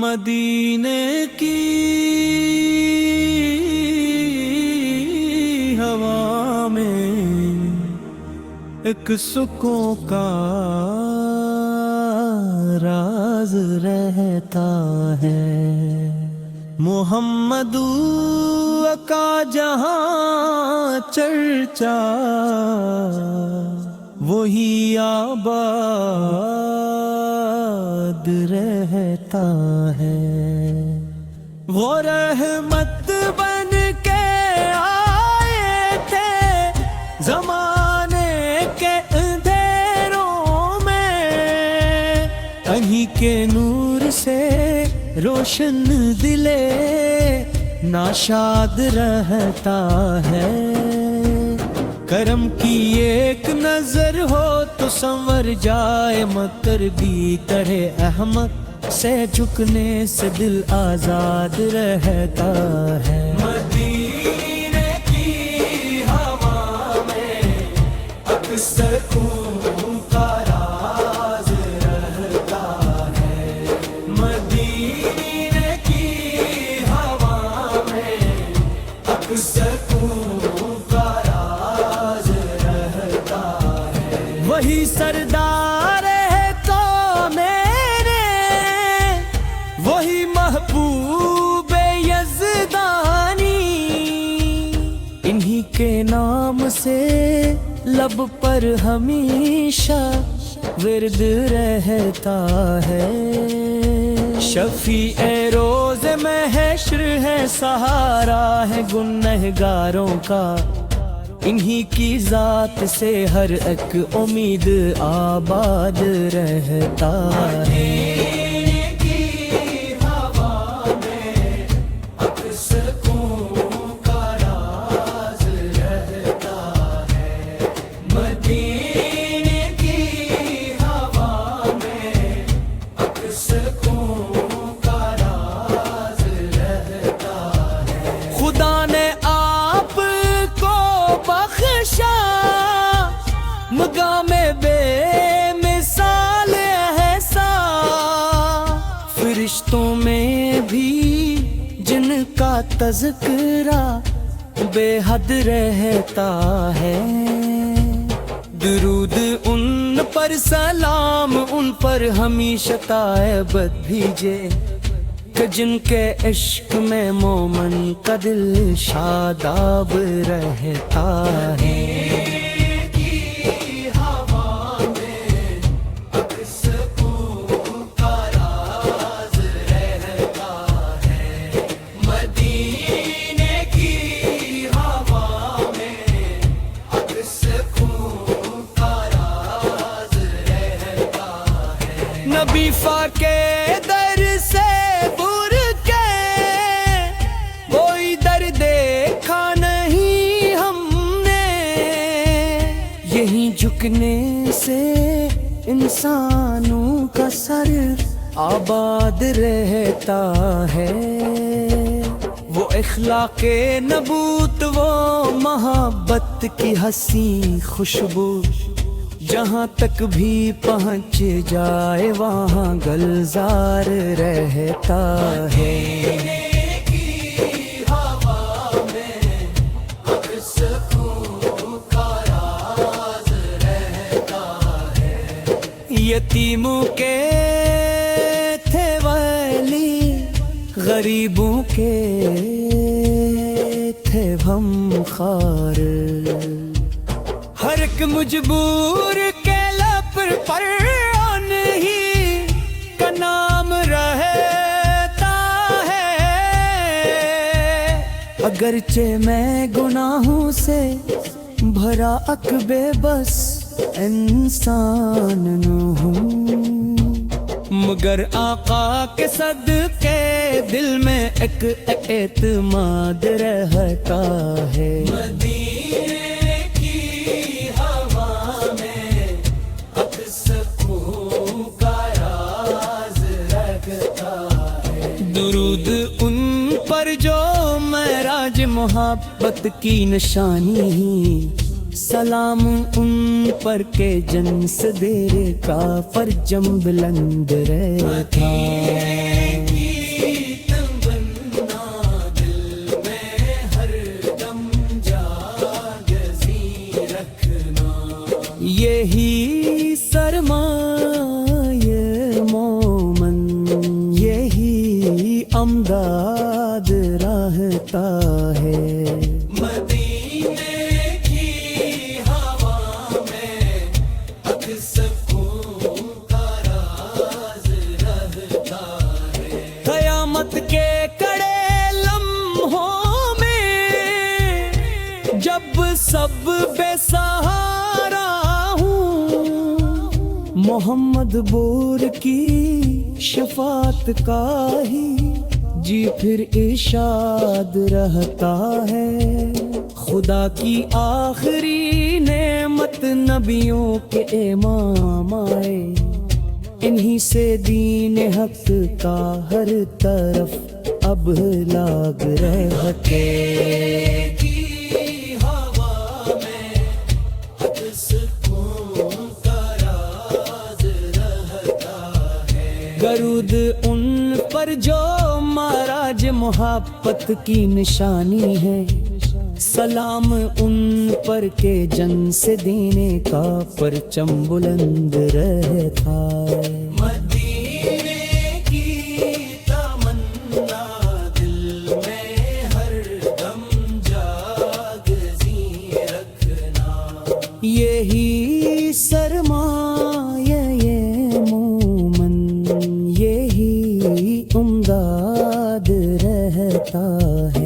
مدینے کی ہوا میں ایک سکون کا راز رہتا ہے۔ محمد کا جہاں چرچا وہی آباد رہتا ہے۔ وہ رحمت بن کے آئے تھے زمانے کے اندھیروں میں، انہیں کے نور سے روشن دلے ناشاد رہتا ہے۔ کرم کی ایک نظر ہو تو سنور جائے مکر بھی طرح احمد سے جھکنے سے دل آزاد رہتا ہے۔ مدینے کی ہوا میں اکثر خون کا راز رہتا ہے۔ مدینے کی ہوا میں اکثر وہی سردار ہے تو میرے، وہی محبوب یزدانی، انہی کے نام سے لب پر ہمیشہ ورد رہتا ہے۔ شفیع روز محشر ہے، سہارا ہے گنہگاروں کا، انہی کی ذات سے ہر ایک امید آباد رہتا ہے۔ مدینے کی ہوا میں اکثر خون کا راز رہتا ہے۔ مدینے کی ہوا میں اکثر خون کا راز رہتا ہے۔ خدا نے مقام بے مثال ایسا، فرشتوں میں بھی جن کا تذکرہ بے حد رہتا ہے۔ درود ان پر، سلام ان پر ہمیشہ طیبت بھیجے، کہ جن کے عشق میں مومن کا دل شاداب رہتا ہے۔ نبی کے در سے بر کے کوئی در دیکھا نہیں ہم نے، یہیں جھکنے سے انسانوں کا سر آباد رہتا ہے۔ وہ اخلاق نبوت، وہ محبت کی حسین خوشبو، جہاں تک بھی پہنچ جائے وہاں گلزار رہتا ہے۔ مدینے کی ہوا میں اکثر خون کا راز رہتا ہے۔ یتیموں کے تھے ولی، غریبوں کے تھے غمخوار، ہر ایک مجبور کے لب پر انہی کا نام رہتا ہے۔ اگرچہ میں گناہوں سے بھرا اک بے بس انسان نہ ہوں، مگر آقا کے صدقے دل میں ایک اعتماد رہتا ہے۔ درود ان پر جو معراج محبت کی نشانی، سلام ان پر کے جنس دیر کا فرجم بلند رہتا۔ امداد رہتا ہے۔ مدینے کی ہوا میں اب سکون کا راز رہتا ہے۔ قیامت کے کڑے لمحوں میں جب سب بے سہارا ہوں، محمد بور کی شفاعت کا ہی جی پھر ارشاد رہتا ہے۔ خدا کی آخری نعمت نبیوں کے امام آئے، انہی سے دین حق کا ہر طرف اب لاگ رہتے۔ کی ہوا میں اب سکون کا راز رہتا ہے۔ درود ان پر جو معراج محبت کی نشانی ہے، سلام ان پر کے جن سے دینے کا پرچم بلند رہتا ہے۔ مدینے کی تمنا دل میں ہر دم جاگزی رکھنا، یہی سرمایہ یہ مومن، یہی امداد رہتا ہے۔